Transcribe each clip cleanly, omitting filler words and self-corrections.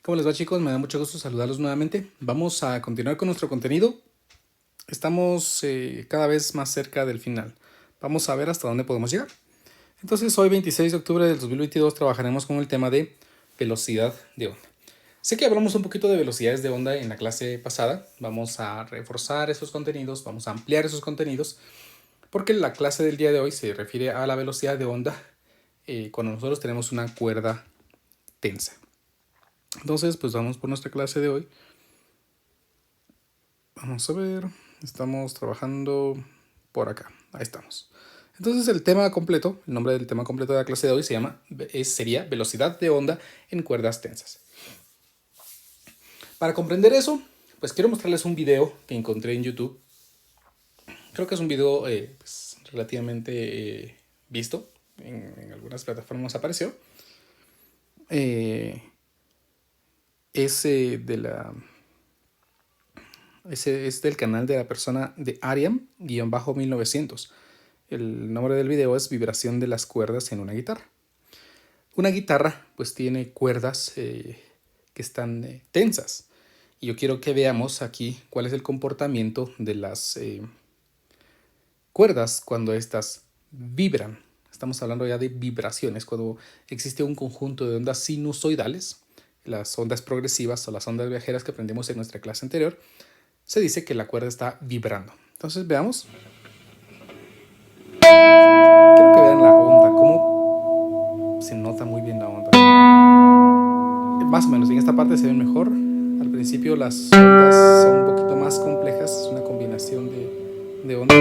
¿Cómo les va, chicos? Me da mucho gusto saludarlos nuevamente. Vamos a continuar con nuestro contenido. Estamos cada vez más cerca del final. Vamos a ver hasta dónde podemos llegar. Entonces, hoy 26 de octubre del 2022 trabajaremos con el tema de velocidad de onda. Sé que hablamos un poquito de velocidades de onda en la clase pasada. Vamos a reforzar esos contenidos, vamos a ampliar esos contenidos, porque la clase del día de hoy se refiere a la velocidad de onda cuando nosotros tenemos una cuerda tensa. Entonces, pues vamos por nuestra clase de hoy. Vamos a ver, estamos trabajando por acá, ahí estamos. Entonces el tema completo, el nombre del tema completo de la clase de hoy sería velocidad de onda en cuerdas tensas. Para comprender eso, pues quiero mostrarles un video que encontré en YouTube. Creo que es un video pues, relativamente visto, en algunas plataformas apareció. Ese es del canal de la persona de Ariam-1900. El nombre del video es Vibración de las cuerdas en una guitarra. Una guitarra pues tiene cuerdas que están tensas. Y yo quiero que veamos aquí cuál es el comportamiento de las cuerdas cuando estas vibran. Estamos hablando ya de vibraciones, cuando existe un conjunto de ondas sinusoidales, las ondas progresivas o las ondas viajeras que aprendimos en nuestra clase anterior, se dice que la cuerda está vibrando. Entonces veamos. Quiero que vean la onda, cómo se nota muy bien la onda. Más o menos, en esta parte se ven mejor. Al principio las ondas son un poquito más complejas, es una combinación de ondas.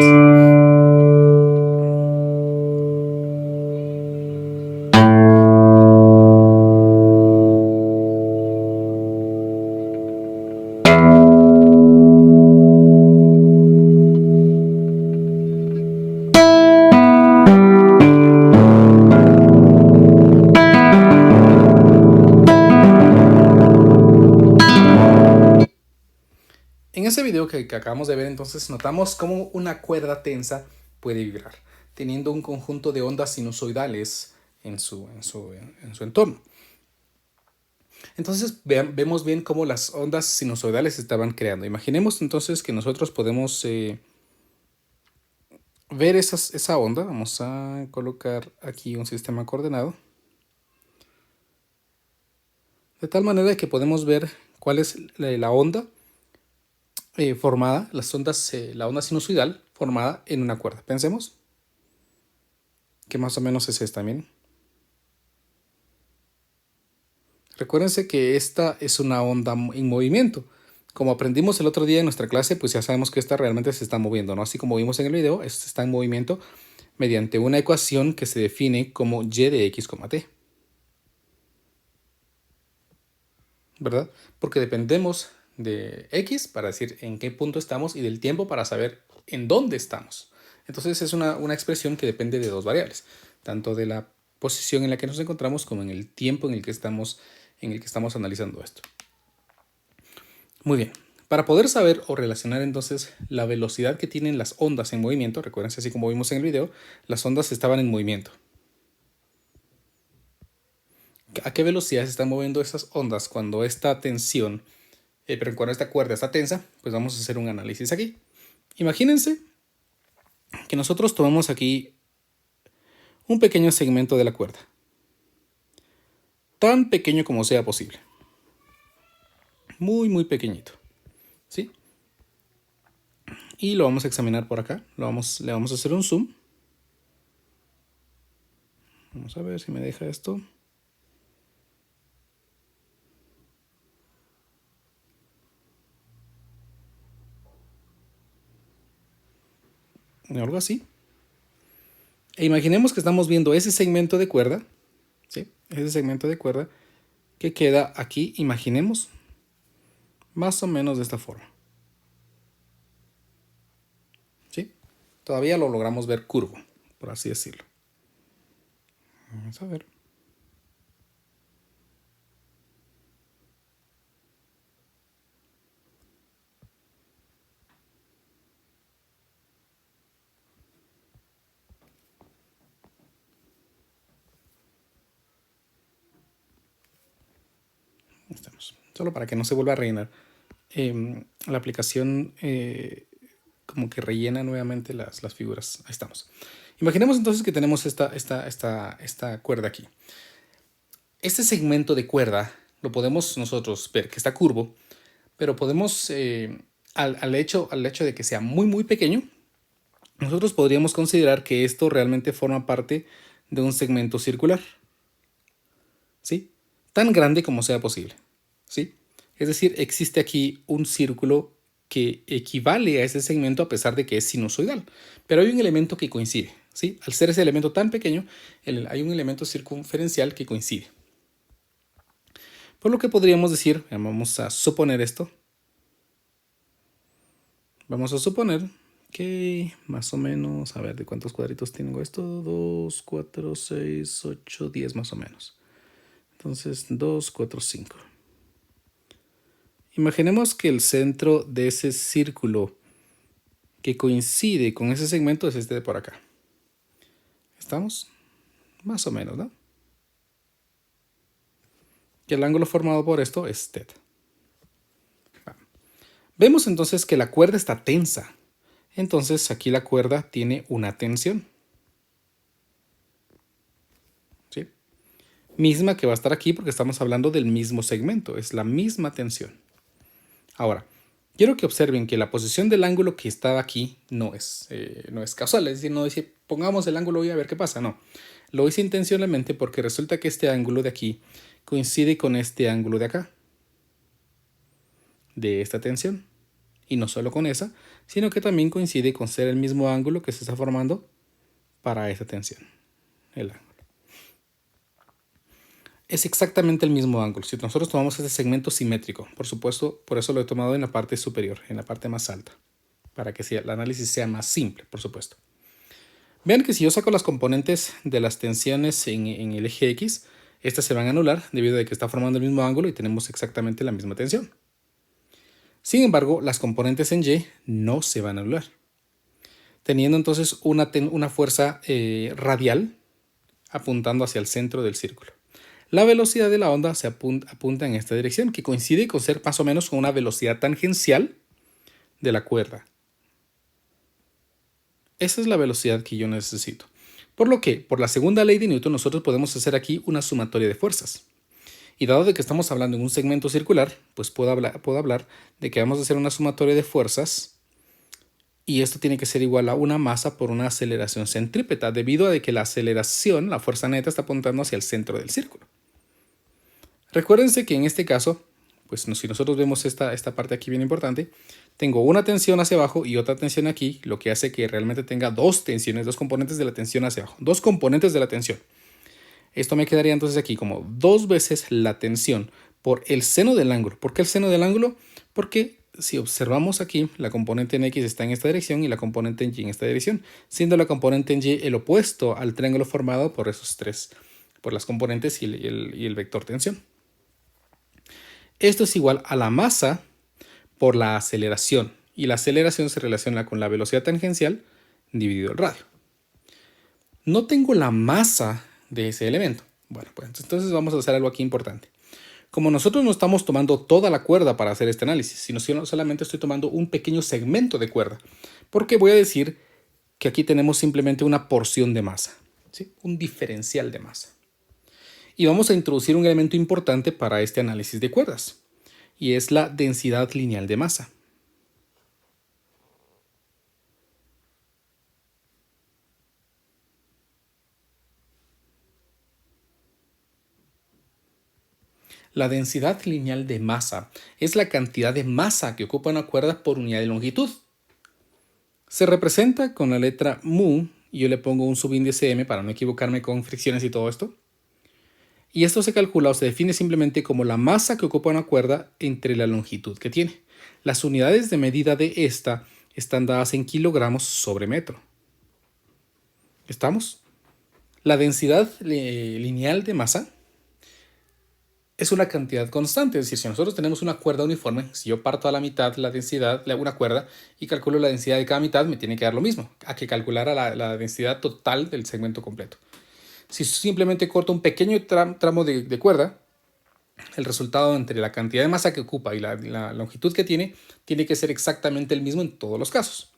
En ese video que acabamos de ver, entonces notamos cómo una cuerda tensa puede vibrar, teniendo un conjunto de ondas sinusoidales en su entorno. Entonces vemos bien cómo las ondas sinusoidales se estaban creando. Imaginemos entonces que nosotros podemos ver esa onda. Vamos a colocar aquí un sistema coordenado, de tal manera que podemos ver cuál es la onda formada, la onda sinusoidal formada en una cuerda. Pensemos que más o menos es esta, miren. Recuérdense que esta es una onda en movimiento. Como aprendimos el otro día en nuestra clase, pues ya sabemos que esta realmente se está moviendo, ¿no? Así como vimos en el video, esta está en movimiento mediante una ecuación que se define como y de x, t. ¿Verdad? Porque dependemos de x para decir en qué punto estamos y del tiempo para saber en dónde estamos. Entonces es una expresión que depende de dos variables, tanto de la posición en la que nos encontramos como en el tiempo en el que estamos analizando esto. Muy bien. Para poder saber o relacionar entonces la velocidad que tienen las ondas en movimiento, recuerden, así como vimos en el video, las ondas estaban en movimiento. ¿A qué velocidad se están moviendo esas ondas cuando esta tensión, pero cuando esta cuerda está tensa? Pues vamos a hacer un análisis aquí. Imagínense que nosotros tomamos aquí un pequeño segmento de la cuerda, tan pequeño como sea posible, muy pequeñito, ¿sí? Y lo vamos a examinar por acá, le vamos a hacer un zoom. Vamos a ver si me deja esto. Algo así. E imaginemos que estamos viendo ese segmento de cuerda, ¿sí? Ese segmento de cuerda que queda aquí, imaginemos, más o menos de esta forma, ¿sí? Todavía lo logramos ver curvo, por así decirlo. Vamos a ver. Estamos. Solo para que no se vuelva a rellenar. La aplicación como que rellena nuevamente las figuras. Ahí estamos. Imaginemos entonces que tenemos esta cuerda aquí. Este segmento de cuerda lo podemos nosotros ver que está curvo, pero podemos, al hecho de que sea muy pequeño, nosotros podríamos considerar que esto realmente forma parte de un segmento circular, ¿sí? Tan grande como sea posible, ¿sí? Es decir, existe aquí un círculo que equivale a ese segmento a pesar de que es sinusoidal, pero hay un elemento que coincide, ¿sí? Al ser ese elemento tan pequeño, hay un elemento circunferencial que coincide. Por lo que podríamos decir, vamos a suponer esto. Vamos a suponer que más o menos, a ver, ¿de cuántos cuadritos tengo esto? 2, 4, 6, 8, 10 más o menos. Entonces, 2, 4, 5. Imaginemos que el centro de ese círculo que coincide con ese segmento es este de por acá. ¿Estamos? Más o menos, ¿no? Y el ángulo formado por esto es θ. Vemos entonces que la cuerda está tensa. Entonces aquí la cuerda tiene una tensión. ¿Sí? Misma que va a estar aquí porque estamos hablando del mismo segmento. Es la misma tensión. Ahora, quiero que observen que la posición del ángulo que estaba aquí no es casual. Es decir, no decir, pongamos el ángulo y a ver qué pasa. No. Lo hice intencionalmente porque resulta que este ángulo de aquí coincide con este ángulo de acá. De esta tensión. Y no solo con esa, sino que también coincide con ser el mismo ángulo que se está formando para esta tensión. El ángulo. Es exactamente el mismo ángulo. Si nosotros tomamos este segmento simétrico, por supuesto, por eso lo he tomado en la parte superior, en la parte más alta, para que el análisis sea más simple, por supuesto. Vean que si yo saco las componentes de las tensiones en el eje X, estas se van a anular debido a que está formando el mismo ángulo y tenemos exactamente la misma tensión. Sin embargo, las componentes en Y no se van a anular, teniendo entonces una fuerza radial apuntando hacia el centro del círculo. La velocidad de la onda se apunta en esta dirección, que coincide con ser más o menos con una velocidad tangencial de la cuerda. Esa es la velocidad que yo necesito. Por lo que, por la segunda ley de Newton, nosotros podemos hacer aquí una sumatoria de fuerzas. Y dado de que estamos hablando en un segmento circular, pues puedo hablar de que vamos a hacer una sumatoria de fuerzas y esto tiene que ser igual a una masa por una aceleración centrípeta, debido a que la aceleración, la fuerza neta, está apuntando hacia el centro del círculo. Recuérdense que en este caso, pues si nosotros vemos esta parte aquí bien importante, tengo una tensión hacia abajo y otra tensión aquí, lo que hace que realmente tenga dos tensiones, dos componentes de la tensión hacia abajo, dos componentes de la tensión. Esto me quedaría entonces aquí como 2 veces la tensión por el seno del ángulo. ¿Por qué el seno del ángulo? Porque si observamos aquí, la componente en X está en esta dirección y la componente en Y en esta dirección, siendo la componente en Y el opuesto al triángulo formado por esos tres, por las componentes y el vector tensión. Esto es igual a la masa por la aceleración, y la aceleración se relaciona con la velocidad tangencial dividido el radio. No tengo la masa de ese elemento. Bueno, pues entonces vamos a hacer algo aquí importante. Como nosotros no estamos tomando toda la cuerda para hacer este análisis, sino solamente estoy tomando un pequeño segmento de cuerda, porque voy a decir que aquí tenemos simplemente una porción de masa, ¿sí? Un diferencial de masa. Y vamos a introducir un elemento importante para este análisis de cuerdas, y es la densidad lineal de masa. La densidad lineal de masa es la cantidad de masa que ocupa una cuerda por unidad de longitud. Se representa con la letra mu, y yo le pongo un subíndice m para no equivocarme con fricciones y todo esto. Y esto se calcula o se define simplemente como la masa que ocupa una cuerda entre la longitud que tiene. Las unidades de medida de esta están dadas en kilogramos sobre metro. ¿Estamos? La densidad lineal de masa es una cantidad constante. Es decir, si nosotros tenemos una cuerda uniforme, si yo parto a la mitad la densidad, una cuerda, y calculo la densidad de cada mitad, me tiene que dar lo mismo, a que calculara la densidad total del segmento completo. Si simplemente corto un pequeño tramo de cuerda, el resultado entre la cantidad de masa que ocupa y la longitud que tiene que ser exactamente el mismo en todos los casos,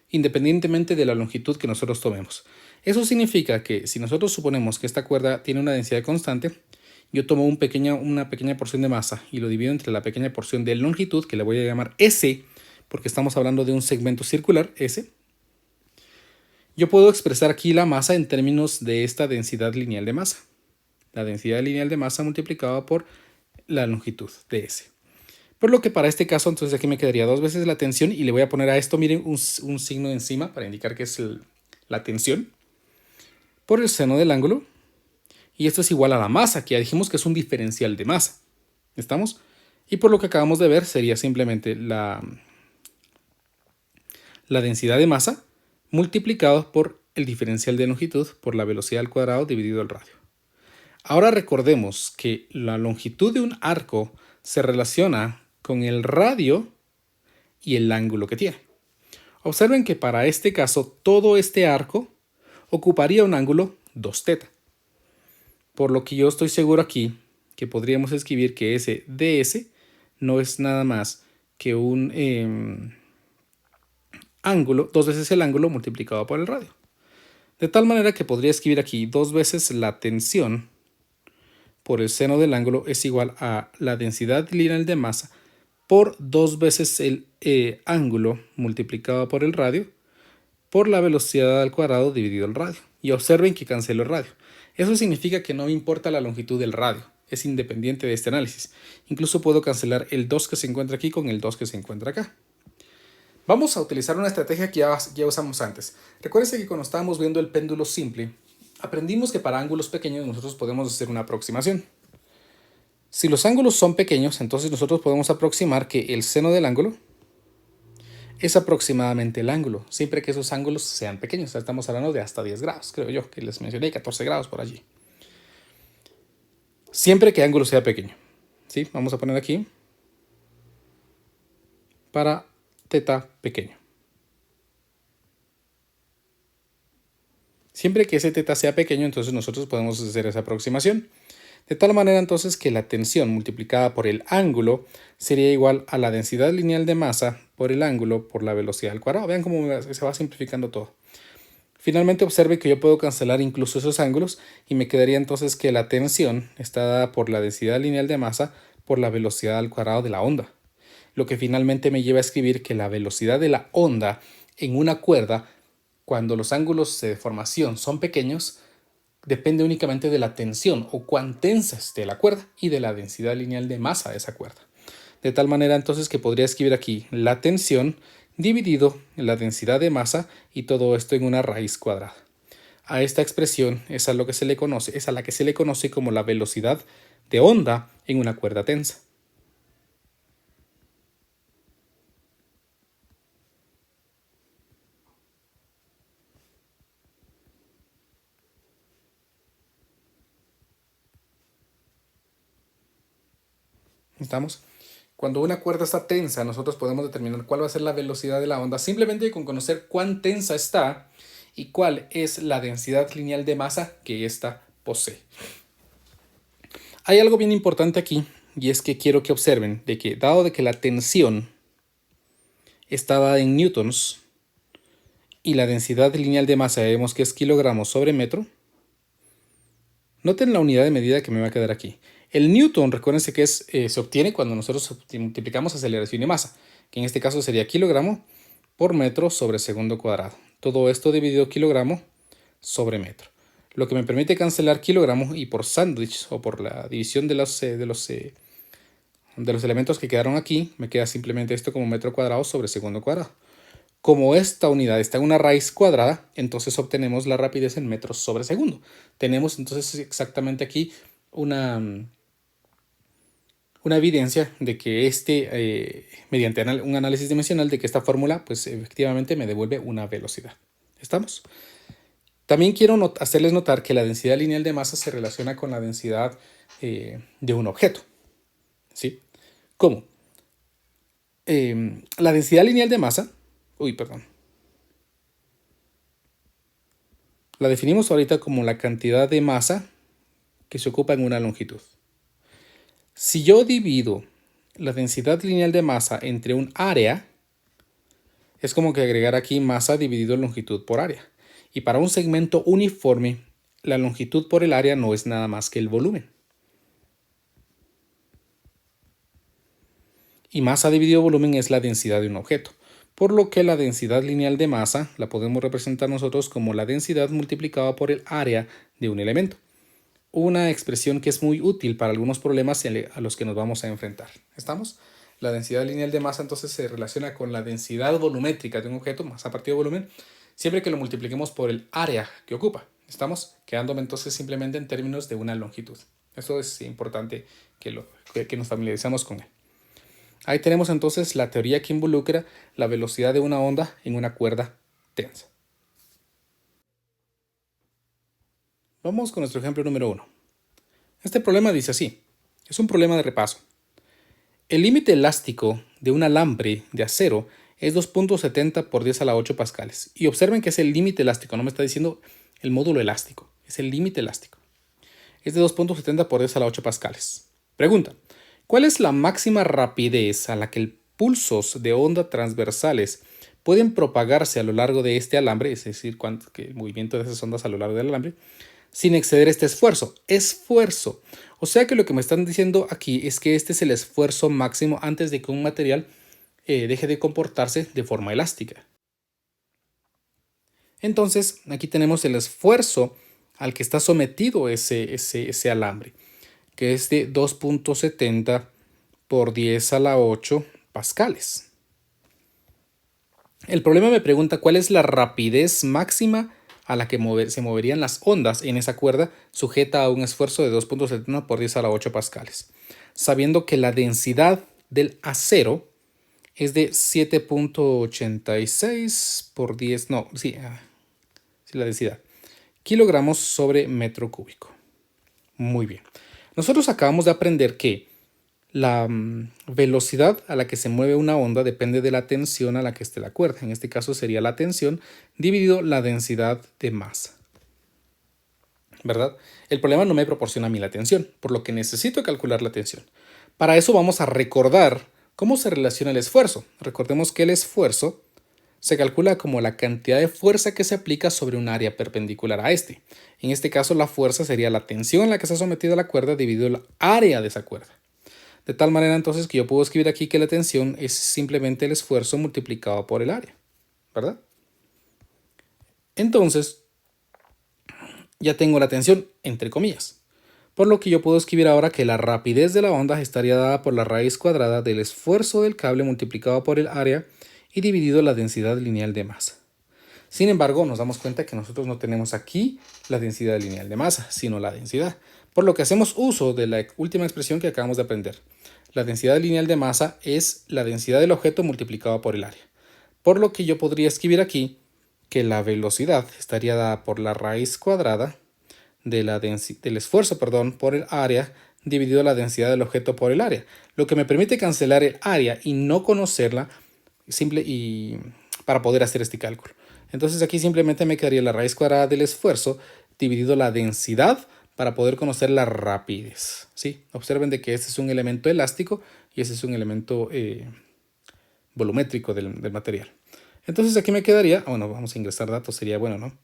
independientemente de la longitud que nosotros tomemos. Eso significa que si nosotros suponemos que esta cuerda tiene una densidad constante, yo tomo una pequeña porción de masa y lo divido entre la pequeña porción de longitud, que le voy a llamar S, porque estamos hablando de un segmento circular, S. Yo puedo expresar aquí la masa en términos de esta densidad lineal de masa. La densidad lineal de masa multiplicada por la longitud de S. Por lo que para este caso, entonces aquí me quedaría 2 veces la tensión y le voy a poner a esto, miren, un signo encima para indicar que es la tensión por el seno del ángulo. Y esto es igual a la masa, que ya dijimos que es un diferencial de masa. ¿Estamos? Y por lo que acabamos de ver, sería simplemente la densidad de masa multiplicado por el diferencial de longitud por la velocidad al cuadrado dividido el radio. Ahora recordemos que la longitud de un arco se relaciona con el radio y el ángulo que tiene. Observen que para este caso todo este arco ocuparía un ángulo 2θ. Por lo que yo estoy seguro aquí que podríamos escribir que ese ds no es nada más que un ángulo, 2 veces el ángulo multiplicado por el radio. De tal manera que podría escribir aquí 2 veces la tensión por el seno del ángulo es igual a la densidad lineal de masa por 2 veces el ángulo multiplicado por el radio por la velocidad al cuadrado dividido el radio. Y observen que cancelo el radio. Eso significa que no me importa la longitud del radio. Es independiente de este análisis. Incluso puedo cancelar el 2 que se encuentra aquí con el 2 que se encuentra acá. Vamos a utilizar una estrategia que ya usamos antes. Recuérdense que cuando estábamos viendo el péndulo simple, aprendimos que para ángulos pequeños nosotros podemos hacer una aproximación. Si los ángulos son pequeños, entonces nosotros podemos aproximar que el seno del ángulo es aproximadamente el ángulo, siempre que esos ángulos sean pequeños. O sea, estamos hablando de hasta 10 grados, creo yo, que les mencioné, 14 grados por allí. Siempre que el ángulo sea pequeño. ¿Sí? Vamos a poner aquí para θ pequeño. Siempre que ese θ sea pequeño, entonces nosotros podemos hacer esa aproximación. De tal manera entonces que la tensión multiplicada por el ángulo sería igual a la densidad lineal de masa por el ángulo por la velocidad al cuadrado. Vean cómo se va simplificando todo. Finalmente observe que yo puedo cancelar incluso esos ángulos y me quedaría entonces que la tensión está dada por la densidad lineal de masa por la velocidad al cuadrado de la onda. Lo que finalmente me lleva a escribir que la velocidad de la onda en una cuerda, cuando los ángulos de deformación son pequeños, depende únicamente de la tensión o cuán tensa esté la cuerda y de la densidad lineal de masa de esa cuerda. De tal manera entonces que podría escribir aquí la tensión dividido en la densidad de masa y todo esto en una raíz cuadrada. A esta expresión es a la que se le conoce como la velocidad de onda en una cuerda tensa. ¿Estamos? Cuando una cuerda está tensa, nosotros podemos determinar cuál va a ser la velocidad de la onda simplemente con conocer cuán tensa está y cuál es la densidad lineal de masa que ésta posee. Hay algo bien importante aquí y es que quiero que observen de que dado de que la tensión está dada en newtons y la densidad lineal de masa vemos que es kilogramos sobre metro, noten la unidad de medida que me va a quedar aquí. El newton, recuérdense que se obtiene cuando nosotros multiplicamos aceleración y masa, que en este caso sería kilogramo por metro sobre segundo cuadrado. Todo esto dividido kilogramo sobre metro. Lo que me permite cancelar kilogramo y por sándwich o por la división de los elementos que quedaron aquí, me queda simplemente esto como metro cuadrado sobre segundo cuadrado. Como esta unidad está en una raíz cuadrada, entonces obtenemos la rapidez en metros sobre segundo. Tenemos entonces exactamente aquí una evidencia de que mediante un análisis dimensional, de que esta fórmula pues efectivamente me devuelve una velocidad. ¿Estamos? También quiero hacerles notar que la densidad lineal de masa se relaciona con la densidad de un objeto. ¿Sí? ¿Cómo? La densidad lineal de masa, la definimos ahorita como la cantidad de masa que se ocupa en una longitud. Si yo divido la densidad lineal de masa entre un área, es como que agregar aquí masa dividido longitud por área. Y para un segmento uniforme, la longitud por el área no es nada más que el volumen. Y masa dividido volumen es la densidad de un objeto. Por lo que la densidad lineal de masa la podemos representar nosotros como la densidad multiplicada por el área de un elemento. Una expresión que es muy útil para algunos problemas a los que nos vamos a enfrentar. ¿Estamos? La densidad lineal de masa entonces se relaciona con la densidad volumétrica de un objeto, masa partido volumen, siempre que lo multipliquemos por el área que ocupa. ¿Estamos? Quedándome entonces simplemente en términos de una longitud. Esto es importante que nos familiaricemos con él. Ahí tenemos entonces la teoría que involucra la velocidad de una onda en una cuerda tensa. Vamos con nuestro ejemplo número 1. Este problema dice así. Es un problema de repaso. El límite elástico de un alambre de acero es 2.70 por 10 a la 8 pascales. Y observen que es el límite elástico, no me está diciendo el módulo elástico, es el límite elástico. Es de 2.70 por 10 a la 8 pascales. Pregunta, ¿cuál es la máxima rapidez a la que pulsos de onda transversales pueden propagarse a lo largo de este alambre, es decir, el movimiento de esas ondas a lo largo del alambre, sin exceder este esfuerzo? Esfuerzo. O sea que lo que me están diciendo aquí es que este es el esfuerzo máximo antes de que un material deje de comportarse de forma elástica. Entonces, aquí tenemos el esfuerzo al que está sometido ese alambre, que es de 2.70 por 10 a la 8 pascales. El problema me pregunta cuál es la rapidez máxima a la que se moverían las ondas en esa cuerda sujeta a un esfuerzo de 2.70 por 10 a la 8 pascales, sabiendo que la densidad del acero es de 7.86 por 10, la densidad, kilogramos sobre metro cúbico. Muy bien. Nosotros acabamos de aprender que la velocidad a la que se mueve una onda depende de la tensión a la que esté la cuerda. En este caso sería la tensión dividido la densidad de masa. ¿Verdad? El problema no me proporciona a mí la tensión, por lo que necesito calcular la tensión. Para eso vamos a recordar cómo se relaciona el esfuerzo. Recordemos que el esfuerzo se calcula como la cantidad de fuerza que se aplica sobre un área perpendicular a este. En este caso la fuerza sería la tensión en la que está sometida la cuerda dividido el área de esa cuerda. De tal manera entonces que yo puedo escribir aquí que la tensión es simplemente el esfuerzo multiplicado por el área, ¿verdad? Entonces, ya tengo la tensión entre comillas. Por lo que yo puedo escribir ahora que la rapidez de la onda estaría dada por la raíz cuadrada del esfuerzo del cable multiplicado por el área y dividido la densidad lineal de masa. Sin embargo, nos damos cuenta que nosotros no tenemos aquí la densidad lineal de masa, sino la densidad, por lo que hacemos uso de la última expresión que acabamos de aprender. La densidad lineal de masa es la densidad del objeto multiplicado por el área. Por lo que yo podría escribir aquí que la velocidad estaría dada por la raíz cuadrada del esfuerzo por el área dividido la densidad del objeto por el área, lo que me permite cancelar el área y no conocerla para poder hacer este cálculo. Entonces aquí simplemente me quedaría la raíz cuadrada del esfuerzo dividido la densidad para poder conocer la rapidez. ¿Sí? Observen de que este es un elemento elástico y este es un elemento volumétrico del material. Entonces aquí me quedaría, vamos a ingresar datos, sería bueno, ¿no?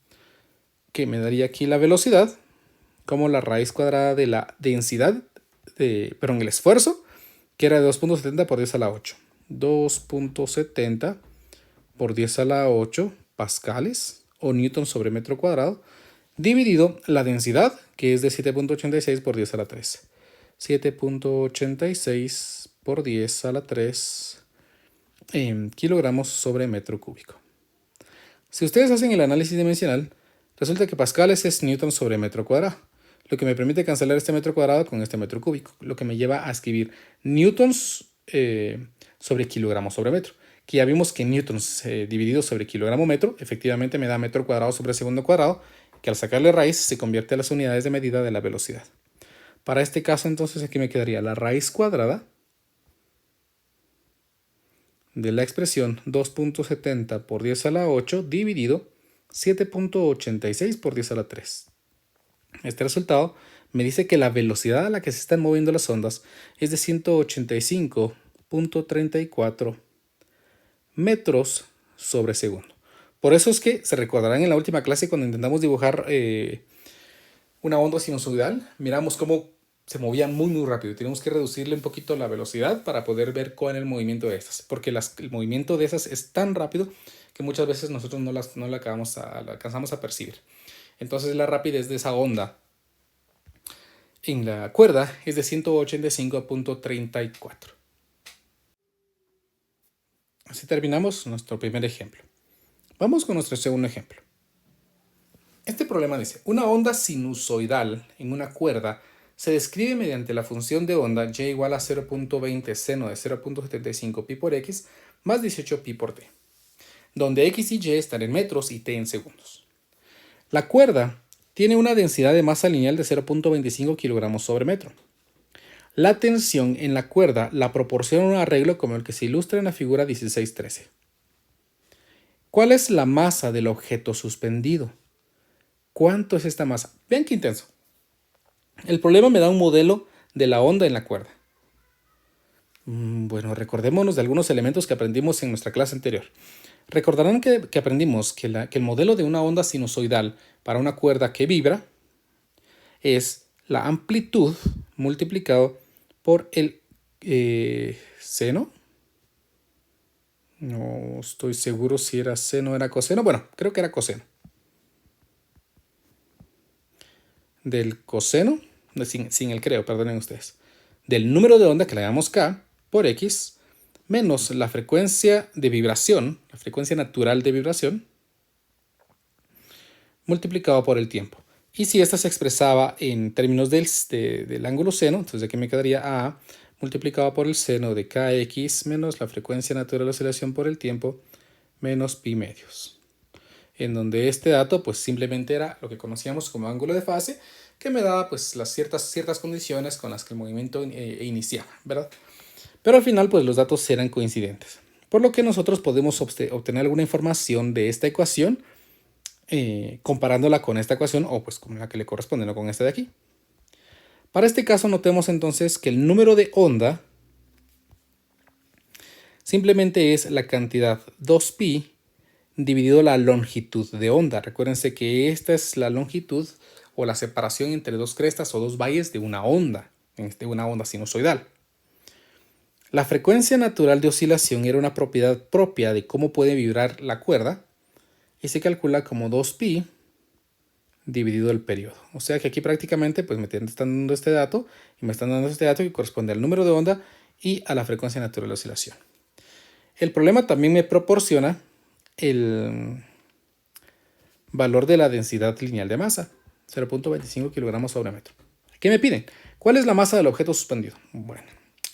Que me daría aquí la velocidad como la raíz cuadrada de la densidad, el esfuerzo, que era de 2.70 por 10 a la 8. 2.70 por 10 a la 8 pascales o newton sobre metro cuadrado, dividido la densidad, que es de 7.86 por 10 a la 3. 7.86 por 10 a la 3 kilogramos sobre metro cúbico. Si ustedes hacen el análisis dimensional, resulta que pascales es newton sobre metro cuadrado, lo que me permite cancelar este metro cuadrado con este metro cúbico, lo que me lleva a escribir newtons sobre kilogramos sobre metro, que ya vimos que newtons dividido sobre kilogramo metro efectivamente me da metro cuadrado sobre segundo cuadrado, que al sacarle raíz se convierte a las unidades de medida de la velocidad. Para este caso entonces aquí me quedaría la raíz cuadrada de la expresión 2.70 por 10 a la 8 dividido 7.86 por 10 a la 3. Este resultado me dice que la velocidad a la que se están moviendo las ondas es de 185.34 metros sobre segundo. Por eso es que se recordarán en la última clase cuando intentamos dibujar una onda sinusoidal, miramos cómo se movían muy rápido. Tenemos que reducirle un poquito la velocidad para poder ver cuál es el movimiento de estas, porque el movimiento de esas es tan rápido que muchas veces nosotros no la alcanzamos a percibir. Entonces la rapidez de esa onda en la cuerda es de 185.34. Así terminamos nuestro primer ejemplo. Vamos con nuestro segundo ejemplo. Este problema dice, una onda sinusoidal en una cuerda se describe mediante la función de onda y igual a 0.20 seno de 0.75 pi por x más 18 pi por t, donde x y y están en metros y t en segundos. La cuerda tiene una densidad de masa lineal de 0.25 kilogramos sobre metro. La tensión en la cuerda la proporciona un arreglo como el que se ilustra en la figura 16.13. ¿Cuál es la masa del objeto suspendido? ¿Cuánto es esta masa? Vean qué intenso. El problema me da un modelo de la onda en la cuerda. Bueno, recordémonos de algunos elementos que aprendimos en nuestra clase anterior. Recordarán que aprendimos que el modelo de una onda sinusoidal para una cuerda que vibra es la amplitud multiplicado por el seno. No estoy seguro si era seno o era coseno. Bueno, creo que era coseno. Del coseno, sin el creo, perdonen ustedes, del número de onda que le llamamos K por X menos la frecuencia de vibración, la frecuencia natural de vibración, multiplicado por el tiempo. Y si esta se expresaba en términos del ángulo seno, entonces aquí me quedaría A multiplicado por el seno de Kx menos la frecuencia natural de oscilación por el tiempo menos pi medios. En donde este dato pues simplemente era lo que conocíamos como ángulo de fase, que me daba pues las ciertas condiciones con las que el movimiento iniciaba, ¿verdad? Pero al final pues los datos eran coincidentes, por lo que nosotros podemos obtener alguna información de esta ecuación comparándola con esta ecuación o pues con la que le corresponde, no con esta de aquí. Para este caso notemos entonces que el número de onda simplemente es la cantidad 2pi dividido la longitud de onda. Recuérdense que esta es la longitud o la separación entre dos crestas o dos valles de una onda, una onda sinusoidal. La frecuencia natural de oscilación era una propiedad propia de cómo puede vibrar la cuerda y se calcula como 2pi dividido el periodo. O sea que aquí prácticamente pues me están dando este dato y me están dando este dato que corresponde al número de onda y a la frecuencia natural de oscilación. El problema también me proporciona el valor de la densidad lineal de masa, 0.25 kilogramos sobre metro. ¿Qué me piden? ¿Cuál es la masa del objeto suspendido? Bueno,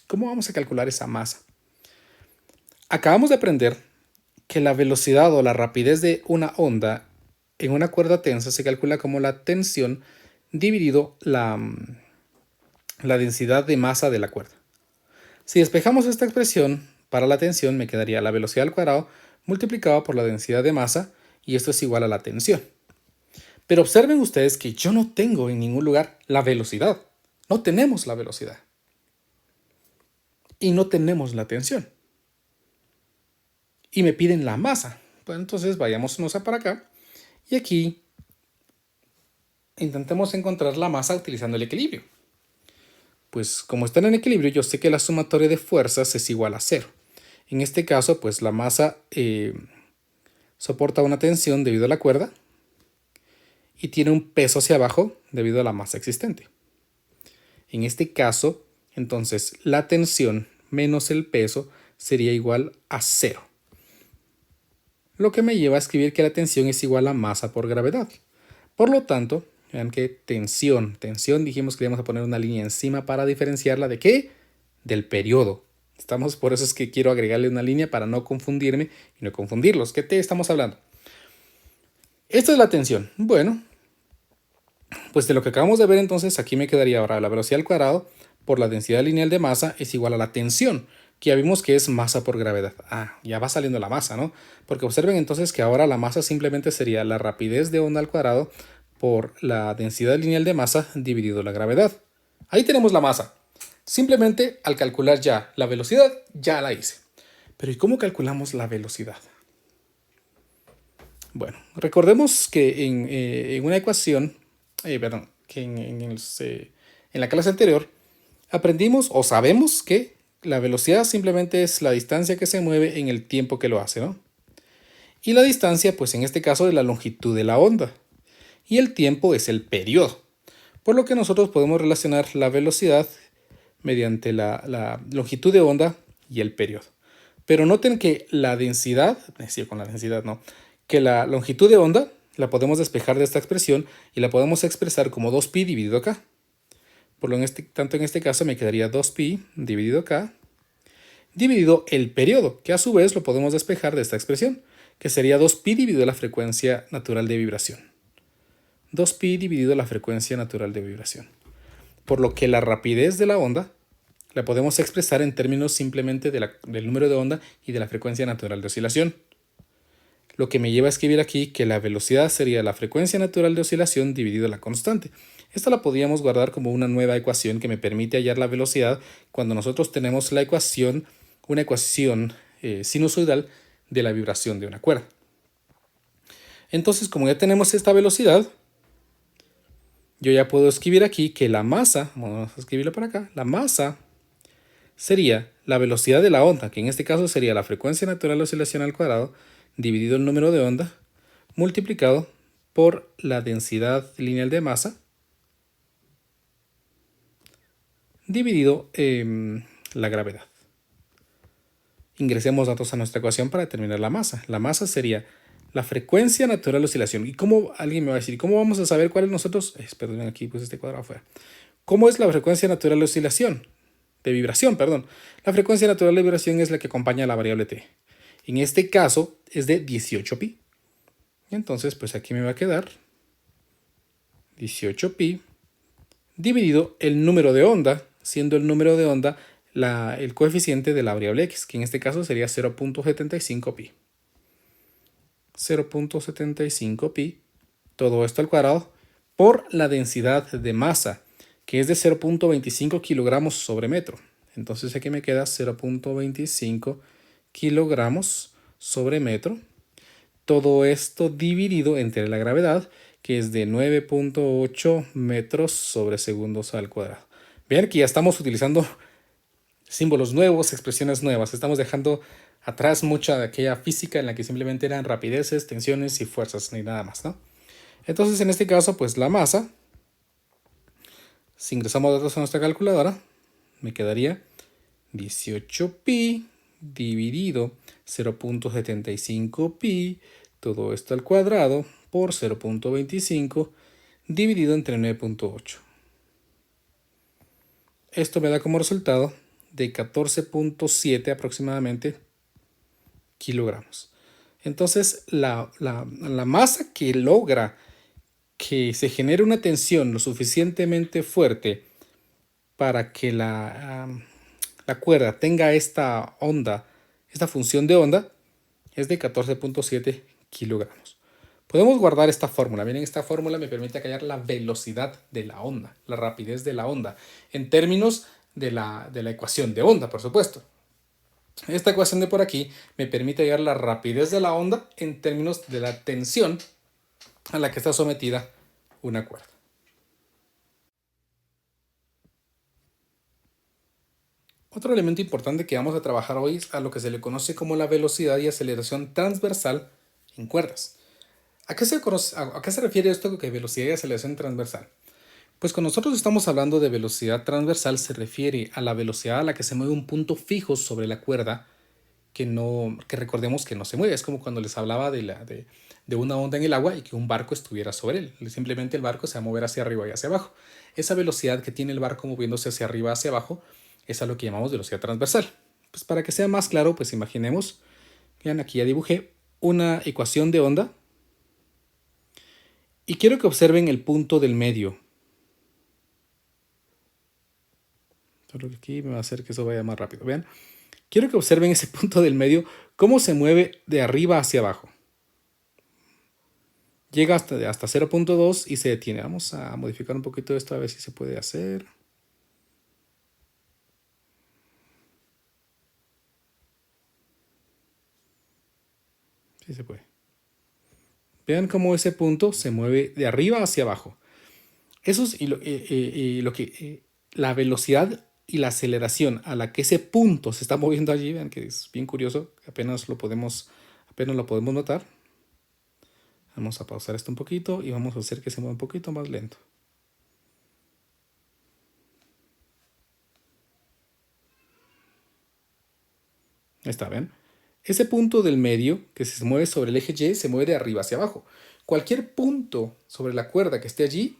¿cómo vamos a calcular esa masa? Acabamos de aprender que la velocidad o la rapidez de una onda en una cuerda tensa se calcula como la tensión dividido la densidad de masa de la cuerda. Si despejamos esta expresión para la tensión, me quedaría la velocidad al cuadrado multiplicado por la densidad de masa, y esto es igual a la tensión. Pero observen ustedes que yo no tengo en ningún lugar la velocidad. No tenemos la velocidad. Y no tenemos la tensión. Y me piden la masa. Pues entonces vayámonos para acá. Y aquí intentemos encontrar la masa utilizando el equilibrio. Pues como están en equilibrio, yo sé que la sumatoria de fuerzas es igual a 0. En este caso, pues la masa soporta una tensión debido a la cuerda y tiene un peso hacia abajo debido a la masa existente. En este caso, entonces, la tensión menos el peso sería igual a 0. Lo que me lleva a escribir que la tensión es igual a masa por gravedad. Por lo tanto, vean que tensión dijimos que le íbamos a poner una línea encima para diferenciarla ¿de qué? Del periodo. Por eso es que quiero agregarle una línea para no confundirme y no confundirlos. ¿Qué te estamos hablando? Esta es la tensión. Bueno, pues de lo que acabamos de ver entonces, aquí me quedaría ahora la velocidad al cuadrado por la densidad lineal de masa es igual a la tensión, que ya vimos que es masa por gravedad. Ya va saliendo la masa, ¿no? Porque observen entonces que ahora la masa simplemente sería la rapidez de onda al cuadrado por la densidad lineal de masa dividido la gravedad. Ahí tenemos la masa. Simplemente al calcular ya la velocidad, ya la hice. Pero ¿y cómo calculamos la velocidad? Bueno, recordemos que en una ecuación, que en la clase anterior aprendimos o sabemos que la velocidad simplemente es la distancia que se mueve en el tiempo que lo hace, ¿no? Y la distancia, pues en este caso, es la longitud de la onda. Y el tiempo es el periodo. Por lo que nosotros podemos relacionar la velocidad mediante la longitud de onda y el periodo. Pero noten que la densidad, con la densidad no, que la longitud de onda la podemos despejar de esta expresión y la podemos expresar como 2pi dividido k. Por lo tanto en este caso me quedaría 2pi dividido k dividido el periodo, que a su vez lo podemos despejar de esta expresión, que sería 2pi dividido la frecuencia natural de vibración. 2pi dividido la frecuencia natural de vibración. Por lo que la rapidez de la onda la podemos expresar en términos simplemente del número de onda y de la frecuencia natural de oscilación. Lo que me lleva a escribir aquí que la velocidad sería la frecuencia natural de oscilación dividido la constante. Esta la podríamos guardar como una nueva ecuación que me permite hallar la velocidad cuando nosotros tenemos una ecuación sinusoidal de la vibración de una cuerda. Entonces, como ya tenemos esta velocidad, yo ya puedo escribir aquí que la masa, vamos a escribirla por acá, la masa sería la velocidad de la onda, que en este caso sería la frecuencia natural de oscilación al cuadrado, dividido el número de onda, multiplicado por la densidad lineal de masa, dividido la gravedad. Ingresemos datos a nuestra ecuación para determinar la masa. La masa sería la frecuencia natural de oscilación. ¿Y cómo? Alguien me va a decir, ¿cómo vamos a saber cuál es nosotros? Perdón, aquí puse este cuadrado afuera. ¿Cómo es la frecuencia natural de oscilación? De vibración, perdón. La frecuencia natural de vibración es la que acompaña a la variable t. En este caso es de 18pi. Entonces, pues aquí me va a quedar 18pi dividido el número de onda, siendo el número de onda el coeficiente de la variable x, que en este caso sería 0.75pi. 0.75pi, todo esto al cuadrado, por la densidad de masa, que es de 0.25 kilogramos sobre metro. Entonces aquí me queda 0.25 kilogramos sobre metro. Todo esto dividido entre la gravedad, que es de 9.8 metros sobre segundos al cuadrado. Vean que ya estamos utilizando símbolos nuevos, expresiones nuevas. Estamos dejando atrás mucha de aquella física en la que simplemente eran rapideces, tensiones y fuerzas, ni nada más, ¿no? Entonces, en este caso, pues la masa, si ingresamos datos a nuestra calculadora, me quedaría 18pi dividido 0.75pi, todo esto al cuadrado, por 0.25 dividido entre 9.8. Esto me da como resultado de 14.7 aproximadamente kilogramos. Entonces, la masa que logra que se genere una tensión lo suficientemente fuerte para que la cuerda tenga esta onda, esta función de onda, es de 14.7 kilogramos. Podemos guardar esta fórmula. Miren, esta fórmula me permite hallar la velocidad de la onda, la rapidez de la onda, en términos de la ecuación de onda, por supuesto. Esta ecuación de por aquí me permite hallar la rapidez de la onda en términos de la tensión a la que está sometida una cuerda. Otro elemento importante que vamos a trabajar hoy es a lo que se le conoce como la velocidad y aceleración transversal en cuerdas. ¿A qué se refiere esto que velocidad y aceleración transversal? Pues cuando nosotros estamos hablando de velocidad transversal se refiere a la velocidad a la que se mueve un punto fijo sobre la cuerda que recordemos que no se mueve. Es como cuando les hablaba de una onda en el agua y que un barco estuviera sobre él. Simplemente el barco se va a mover hacia arriba y hacia abajo. Esa velocidad que tiene el barco moviéndose hacia arriba y hacia abajo es a lo que llamamos velocidad transversal. Pues para que sea más claro, pues imaginemos, vean, aquí ya dibujé una ecuación de onda y quiero que observen el punto del medio. Solo que aquí me va a hacer que eso vaya más rápido. Vean, quiero que observen ese punto del medio, cómo se mueve de arriba hacia abajo. llega hasta 0.2 y se detiene. Vamos a modificar un poquito esto a ver si se puede hacer. Sí se puede. Vean cómo ese punto se mueve de arriba hacia abajo. Eso es la velocidad y la aceleración a la que ese punto se está moviendo allí. Vean que es bien curioso. Apenas lo podemos notar. Vamos a pausar esto un poquito y vamos a hacer que se mueva un poquito más lento. Ahí está, ¿ven? Ese punto del medio que se mueve sobre el eje Y se mueve de arriba hacia abajo. Cualquier punto sobre la cuerda que esté allí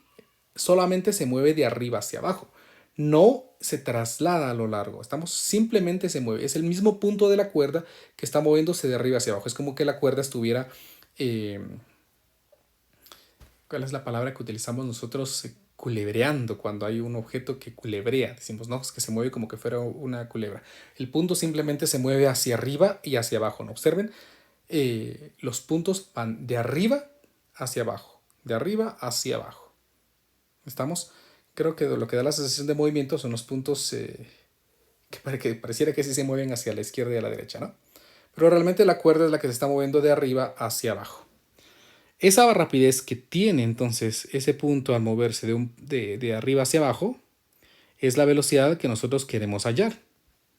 solamente se mueve de arriba hacia abajo. No se traslada a lo largo. Simplemente se mueve. Es el mismo punto de la cuerda que está moviéndose de arriba hacia abajo. Es como que la cuerda estuviera... ¿cuál es la palabra que utilizamos nosotros? Culebreando, cuando hay un objeto que culebrea. Decimos, no, es que se mueve como que fuera una culebra. El punto simplemente se mueve hacia arriba y hacia abajo. ¿No? Observen, los puntos van de arriba hacia abajo. De arriba hacia abajo. ¿Estamos? Creo que lo que da la sensación de movimiento son los puntos que pareciera que sí se mueven hacia la izquierda y a la derecha, ¿no? Pero realmente la cuerda es la que se está moviendo de arriba hacia abajo. Esa rapidez que tiene entonces ese punto al moverse de arriba hacia abajo es la velocidad que nosotros queremos hallar.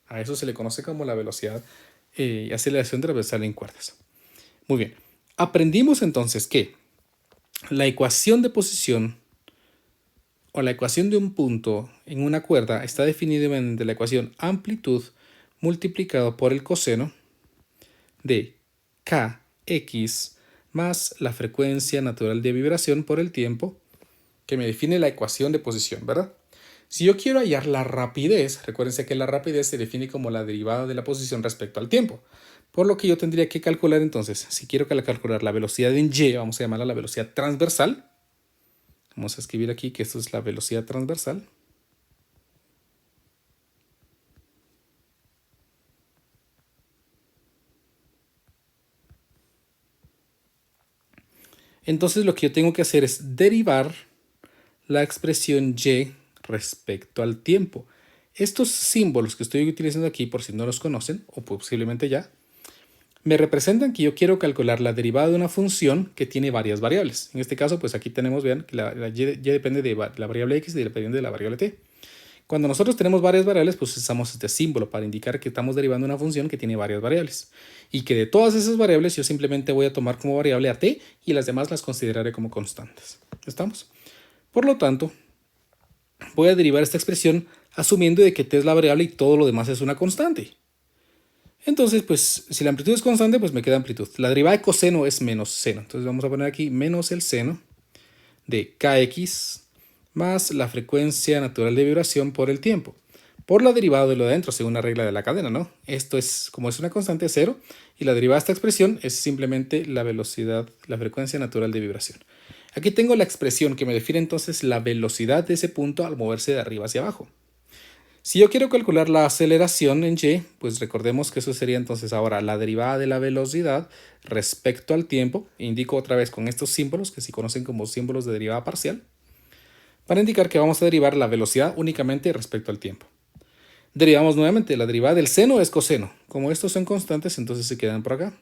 A eso se le conoce como la velocidad y aceleración transversal en cuerdas. Muy bien. Aprendimos entonces que la ecuación de posición o la ecuación de un punto en una cuerda está definida mediante la ecuación amplitud multiplicado por el coseno de kx más la frecuencia natural de vibración por el tiempo, que me define la ecuación de posición, ¿verdad? Si yo quiero hallar la rapidez, recuérdense que la rapidez se define como la derivada de la posición respecto al tiempo. Por lo que yo tendría que calcular entonces, si quiero calcular la velocidad en y, vamos a llamarla la velocidad transversal. Vamos a escribir aquí que esto es la velocidad transversal. Entonces lo que yo tengo que hacer es derivar la expresión y respecto al tiempo. Estos símbolos que estoy utilizando aquí, por si no los conocen, o posiblemente ya, me representan que yo quiero calcular la derivada de una función que tiene varias variables. En este caso, pues aquí tenemos, vean, que la y depende de la variable x y depende de la variable t. Cuando nosotros tenemos varias variables, pues usamos este símbolo para indicar que estamos derivando una función que tiene varias variables. Y que de todas esas variables yo simplemente voy a tomar como variable a t y las demás las consideraré como constantes. ¿Estamos? Por lo tanto, voy a derivar esta expresión asumiendo de que t es la variable y todo lo demás es una constante. Entonces, pues, si la amplitud es constante, pues me queda amplitud. La derivada de coseno es menos seno. Entonces vamos a poner aquí menos el seno de kx más la frecuencia natural de vibración por el tiempo. Por la derivada de lo de adentro, según la regla de la cadena, ¿no? Esto es, como es una constante, cero. Y la derivada de esta expresión es simplemente la velocidad, la frecuencia natural de vibración. Aquí tengo la expresión que me define entonces la velocidad de ese punto al moverse de arriba hacia abajo. Si yo quiero calcular la aceleración en y, pues recordemos que eso sería entonces ahora la derivada de la velocidad respecto al tiempo. Indico otra vez con estos símbolos, que se conocen como símbolos de derivada parcial, para indicar que vamos a derivar la velocidad únicamente respecto al tiempo. Derivamos nuevamente, la derivada del seno es coseno. Como estos son constantes, entonces se quedan por acá.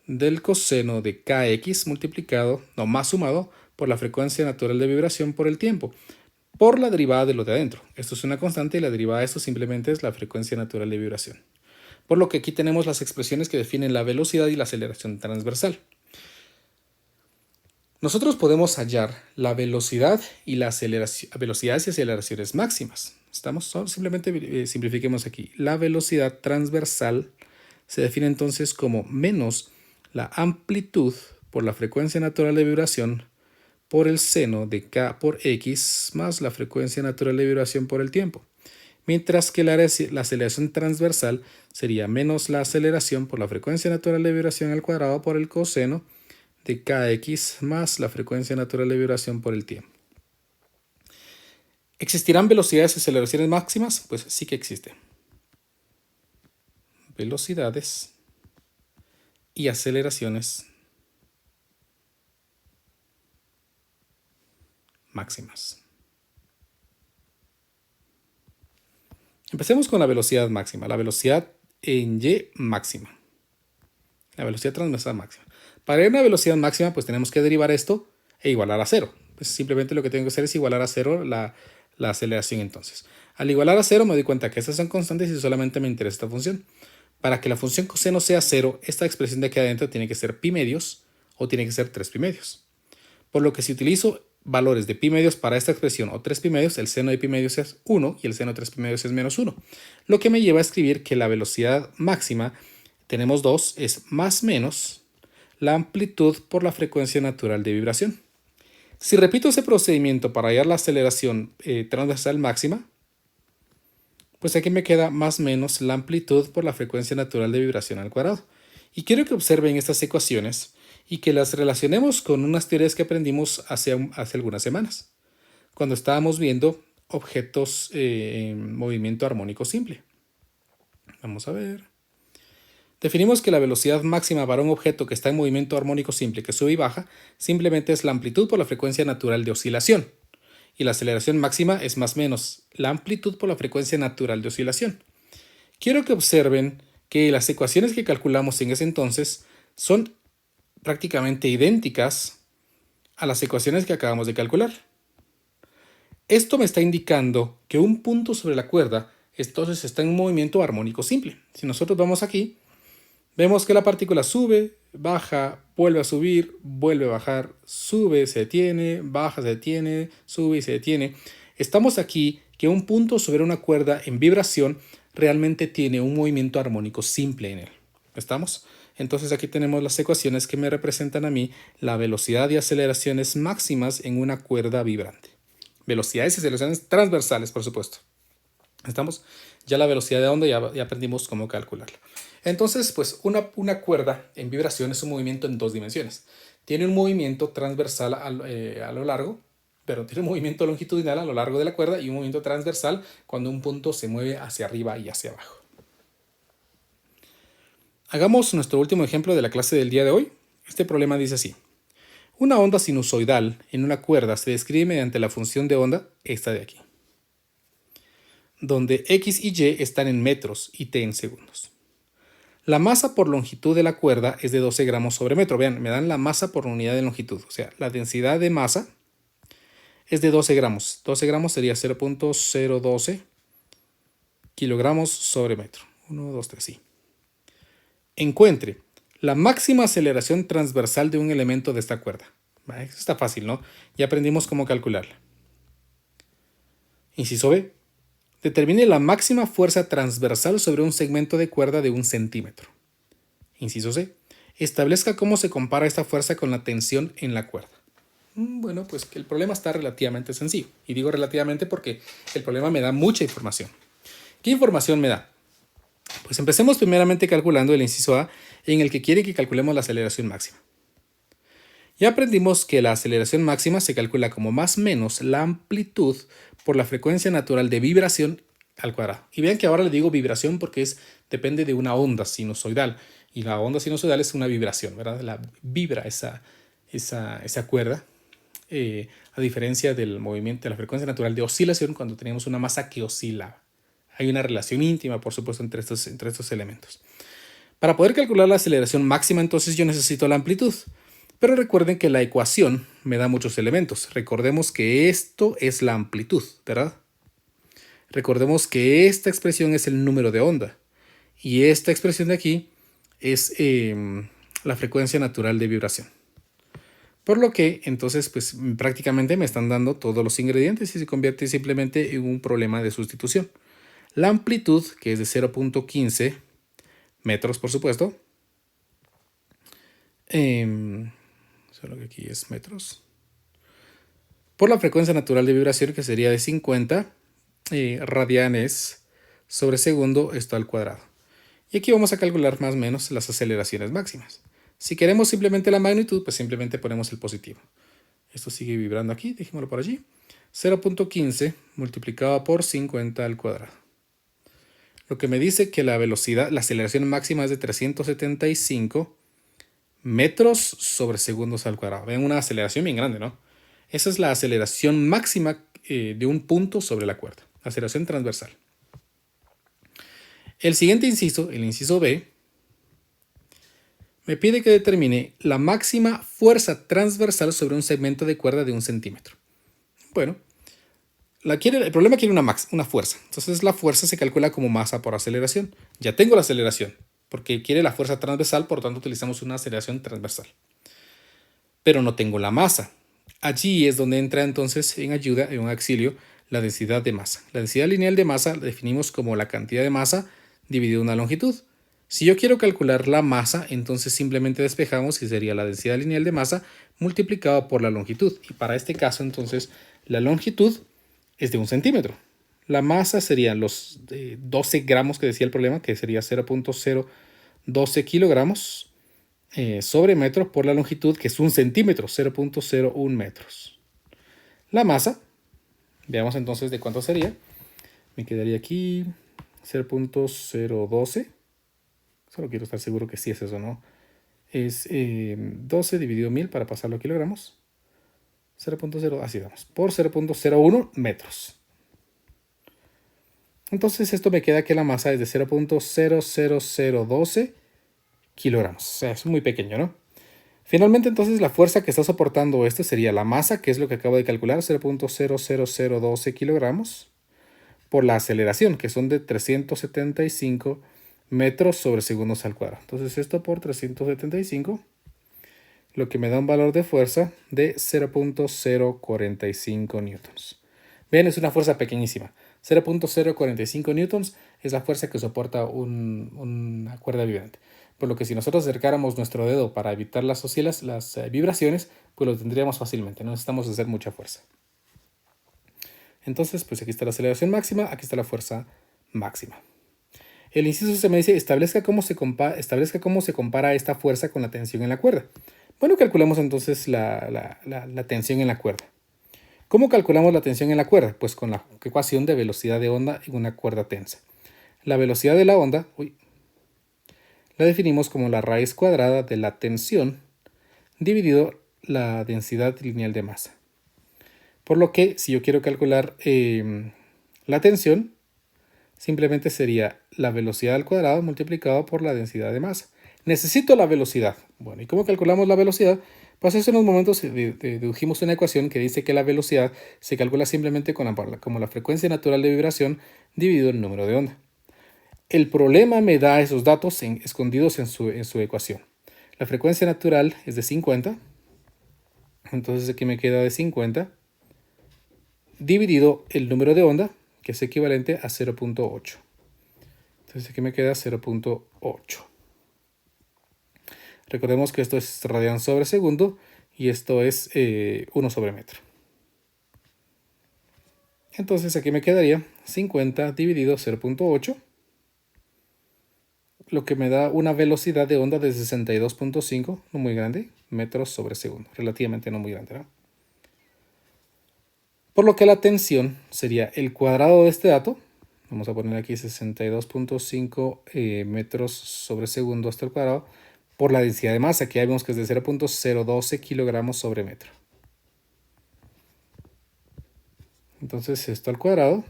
Del coseno de kx multiplicado, no, más sumado por la frecuencia natural de vibración por el tiempo, por la derivada de lo de adentro. Esto es una constante y la derivada de esto simplemente es la frecuencia natural de vibración. Por lo que aquí tenemos las expresiones que definen la velocidad y la aceleración transversal. Nosotros podemos hallar la velocidad y la aceleración, velocidades y aceleraciones máximas. Simplemente simplifiquemos aquí. La velocidad transversal se define entonces como menos la amplitud por la frecuencia natural de vibración por el seno de k por x más la frecuencia natural de vibración por el tiempo. Mientras que la aceleración transversal sería menos la aceleración por la frecuencia natural de vibración al cuadrado por el coseno de kx más la frecuencia natural de vibración por el tiempo. ¿Existirán velocidades y aceleraciones máximas? Pues sí que existen. Velocidades y aceleraciones máximas. Empecemos con la velocidad máxima, la velocidad en Y máxima, la velocidad transversal máxima. Para ir a una velocidad máxima, pues tenemos que derivar esto e igualar a cero. Pues simplemente lo que tengo que hacer es igualar a cero la aceleración entonces. Al igualar a cero me doy cuenta que estas son constantes y solamente me interesa esta función. Para que la función coseno sea cero, esta expresión de aquí adentro tiene que ser pi medios o tiene que ser 3 pi medios. Por lo que si utilizo valores de pi medios para esta expresión o 3 pi medios, el seno de pi medios es 1 y el seno de 3 pi medios es menos 1. Lo que me lleva a escribir que la velocidad máxima, tenemos 2, es más menos la amplitud por la frecuencia natural de vibración. Si repito ese procedimiento para hallar la aceleración transversal máxima, pues aquí me queda más menos la amplitud por la frecuencia natural de vibración al cuadrado. Y quiero que observen estas ecuaciones y que las relacionemos con unas teorías que aprendimos hace algunas semanas, cuando estábamos viendo objetos en movimiento armónico simple. Vamos a ver. Definimos que la velocidad máxima para un objeto que está en movimiento armónico simple que sube y baja simplemente es la amplitud por la frecuencia natural de oscilación. Y la aceleración máxima es más menos la amplitud por la frecuencia natural de oscilación. Quiero que observen que las ecuaciones que calculamos en ese entonces son prácticamente idénticas a las ecuaciones que acabamos de calcular. Esto me está indicando que un punto sobre la cuerda entonces está en un movimiento armónico simple. Si nosotros vamos aquí, vemos que la partícula sube, baja, vuelve a subir, vuelve a bajar, sube, se detiene, baja, se detiene, sube y se detiene. Estamos aquí que un punto sobre una cuerda en vibración realmente tiene un movimiento armónico simple en él. ¿Estamos? Entonces aquí tenemos las ecuaciones que me representan a mí la velocidad y aceleraciones máximas en una cuerda vibrante. Velocidades y aceleraciones transversales, por supuesto. ¿Estamos? Ya la velocidad de onda ya aprendimos cómo calcularla. Entonces, pues una cuerda en vibración es un movimiento en 2 dimensiones. Tiene un movimiento transversal a lo largo, pero tiene un movimiento longitudinal a lo largo de la cuerda y un movimiento transversal cuando un punto se mueve hacia arriba y hacia abajo. Hagamos nuestro último ejemplo de la clase del día de hoy. Este problema dice así. Una onda sinusoidal en una cuerda se describe mediante la función de onda, esta de aquí, donde x y y están en metros y t en segundos. La masa por longitud de la cuerda es de 12 gramos sobre metro. Vean, me dan la masa por unidad de longitud. O sea, la densidad de masa es de 12 gramos. 12 gramos sería 0.012 kilogramos sobre metro. 1, 2, 3, sí. Encuentre la máxima aceleración transversal de un elemento de esta cuerda. Eso está fácil, ¿no? Ya aprendimos cómo calcularla. Inciso B. Determine la máxima fuerza transversal sobre un segmento de cuerda de 1 centímetro. Inciso C. Establezca cómo se compara esta fuerza con la tensión en la cuerda. Bueno, pues el problema está relativamente sencillo. Y digo relativamente porque el problema me da mucha información. ¿Qué información me da? Pues empecemos primeramente calculando el inciso A, en el que quiere que calculemos la aceleración máxima. Ya aprendimos que la aceleración máxima se calcula como más menos la amplitud por la frecuencia natural de vibración al cuadrado. Y vean que ahora le digo vibración porque depende de una onda sinusoidal. Y la onda sinusoidal es una vibración, ¿verdad? Vibra esa cuerda, a diferencia del movimiento de la frecuencia natural de oscilación cuando tenemos una masa que oscila. Hay una relación íntima, por supuesto, entre estos elementos. Para poder calcular la aceleración máxima, entonces yo necesito la amplitud. Pero recuerden que la ecuación me da muchos elementos. Recordemos que esto es la amplitud, ¿verdad? Recordemos que esta expresión es el número de onda. Y esta expresión de aquí es la frecuencia natural de vibración. Por lo que, entonces, pues prácticamente me están dando todos los ingredientes y se convierte simplemente en un problema de sustitución. La amplitud, que es de 0.15 metros, por supuesto. Solo que aquí es metros. Por la frecuencia natural de vibración, que sería de 50 radianes sobre segundo, esto al cuadrado. Y aquí vamos a calcular más o menos las aceleraciones máximas. Si queremos simplemente la magnitud, pues simplemente ponemos el positivo. Esto sigue vibrando aquí, dejémoslo por allí. 0.15 multiplicado por 50 al cuadrado. Lo que me dice que la velocidad, la aceleración máxima es de 375 metros sobre segundos al cuadrado. Ven, una aceleración bien grande, ¿no? Esa es la aceleración máxima de un punto sobre la cuerda, aceleración transversal. El siguiente inciso, el inciso B, me pide que determine la máxima fuerza transversal sobre un segmento de cuerda de 1 centímetro. Bueno, el problema quiere una fuerza. Entonces la fuerza se calcula como masa por aceleración. Ya tengo la aceleración, porque quiere la fuerza transversal, por lo tanto utilizamos una aceleración transversal. Pero no tengo la masa. Allí es donde entra entonces en ayuda, en un auxilio, la densidad de masa. La densidad lineal de masa la definimos como la cantidad de masa dividido una longitud. Si yo quiero calcular la masa, entonces simplemente despejamos y sería la densidad lineal de masa multiplicada por la longitud. Y para este caso, entonces, la longitud es de 1 centímetro. La masa serían los 12 gramos que decía el problema, que sería 0.012 kilogramos sobre metro por la longitud, que es 1 centímetro, 0.01 metros. La masa, veamos entonces de cuánto sería. Me quedaría aquí 0.012. Solo quiero estar seguro que sí es eso, ¿no? Es 12 dividido 1000 para pasarlo a kilogramos. 0.0, así vamos, por 0.01 metros. Entonces esto me queda que la masa es de 0.00012 kilogramos. O sea, es muy pequeño, ¿no? Finalmente, entonces, la fuerza que está soportando esto sería la masa, que es lo que acabo de calcular, 0.00012 kilogramos, por la aceleración, que son de 375 metros sobre segundos al cuadrado. Entonces, esto por 375, lo que me da un valor de fuerza de 0.045 newtons. Ven, es una fuerza pequeñísima. 0.045 newtons es la fuerza que soporta una cuerda vibrante. Por lo que si nosotros acercáramos nuestro dedo para evitar las vibraciones, pues lo tendríamos fácilmente. No necesitamos hacer mucha fuerza. Entonces, pues aquí está la aceleración máxima, aquí está la fuerza máxima. El inciso se me dice, establezca cómo se compara esta fuerza con la tensión en la cuerda. Bueno, calculamos entonces la tensión en la cuerda. ¿Cómo calculamos la tensión en la cuerda? Pues con la ecuación de velocidad de onda en una cuerda tensa. La velocidad de la onda, la definimos como la raíz cuadrada de la tensión dividido la densidad lineal de masa. Por lo que, si yo quiero calcular la tensión, simplemente sería la velocidad al cuadrado multiplicado por la densidad de masa. Necesito la velocidad. Bueno, ¿y cómo calculamos la velocidad? Pues hace unos momentos dedujimos una ecuación que dice que la velocidad se calcula simplemente como la frecuencia natural de vibración dividido el número de onda. El problema me da esos datos escondidos en su ecuación. La frecuencia natural es de 50. Entonces aquí me queda de 50 dividido el número de onda, que es equivalente a 0.8. Entonces aquí me queda 0.8. Recordemos que esto es radian sobre segundo y esto es 1 sobre metro. Entonces aquí me quedaría 50 dividido 0.8, lo que me da una velocidad de onda de 62.5, no muy grande, metros sobre segundo, relativamente no muy grande, ¿no? Por lo que la tensión sería el cuadrado de este dato, vamos a poner aquí 62.5 metros sobre segundo hasta el cuadrado, por la densidad de masa, que ya vemos que es de 0.012 kilogramos sobre metro. Entonces esto al cuadrado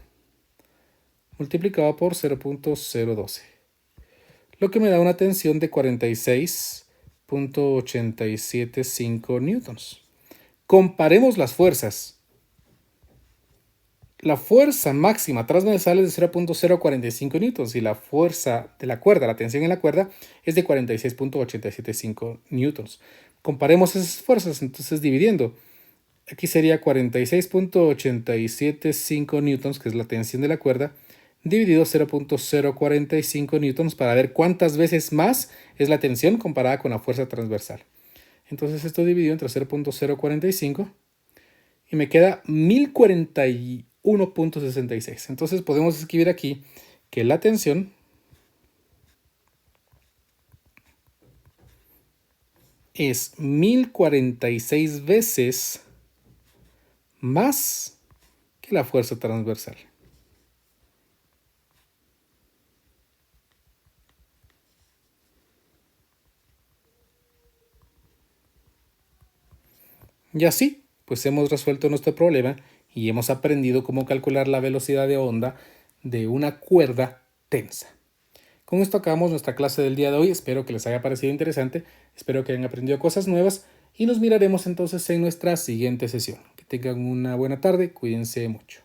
multiplicado por 0.012, lo que me da una tensión de 46.875 newtons. Comparemos las fuerzas. La fuerza máxima transversal es de 0.045 newtons y la fuerza de la cuerda, la tensión en la cuerda, es de 46.875 newtons. Comparemos esas fuerzas, entonces dividiendo. Aquí sería 46.875 newtons, que es la tensión de la cuerda, dividido 0.045 newtons para ver cuántas veces más es la tensión comparada con la fuerza transversal. Entonces esto dividido entre 0.045 y me queda 1041.66. Entonces podemos escribir aquí que la tensión es 1046 veces más que la fuerza transversal. Y así pues hemos resuelto nuestro problema y hemos aprendido cómo calcular la velocidad de onda de una cuerda tensa. Con esto acabamos nuestra clase del día de hoy. Espero que les haya parecido interesante, espero que hayan aprendido cosas nuevas y nos miraremos entonces en nuestra siguiente sesión. Que tengan una buena tarde, cuídense mucho.